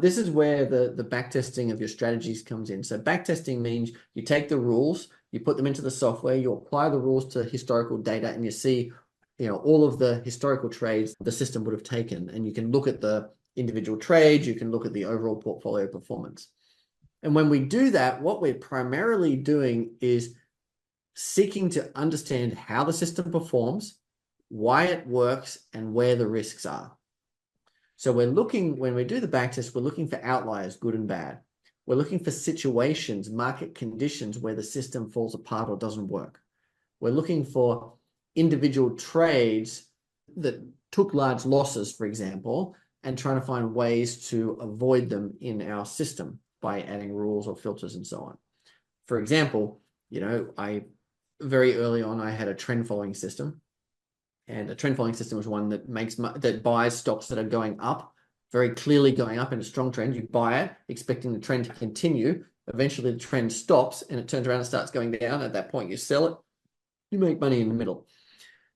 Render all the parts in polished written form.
This is where the backtesting of your strategies comes in. So backtesting means you take the rules, you put them into the software, you apply the rules to historical data, and you see, all of the historical trades the system would have taken. And you can look at the individual trades, you can look at the overall portfolio performance. And when we do that, what we're primarily doing is seeking to understand how the system performs, why it works, and where the risks are. So we're looking, when we do the backtest, we're looking for outliers, good and bad. We're looking for situations, market conditions where the system falls apart or doesn't work. We're looking for individual trades that took large losses, for example, and trying to find ways to avoid them in our system by adding rules or filters and so on. For example, very early on, I had a trend following system. And a trend following system is one that buys stocks that are going up, very clearly going up in a strong trend. You buy it, expecting the trend to continue. Eventually, the trend stops and it turns around and starts going down. At that point, you sell it. You make money in the middle.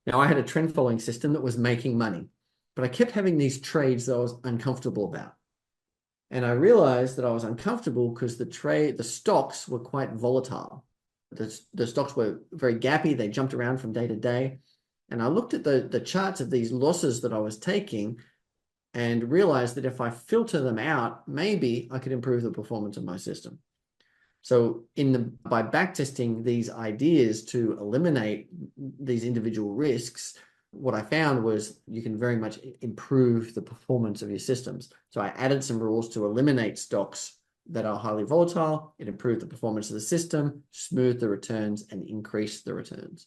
Now, I had a trend following system that was making money, but I kept having these trades that I was uncomfortable about. And I realized that I was uncomfortable because the stocks were quite volatile. The stocks were very gappy. They jumped around from day to day. And I looked at the charts of these losses that I was taking and realized that if I filter them out, maybe I could improve the performance of my system. So by backtesting these ideas to eliminate these individual risks, what I found was you can very much improve the performance of your systems. So I added some rules to eliminate stocks that are highly volatile. It improved the performance of the system, smoothed the returns, and increased the returns.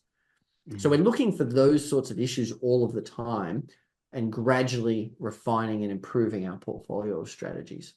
So we're looking for those sorts of issues all of the time and gradually refining and improving our portfolio of strategies.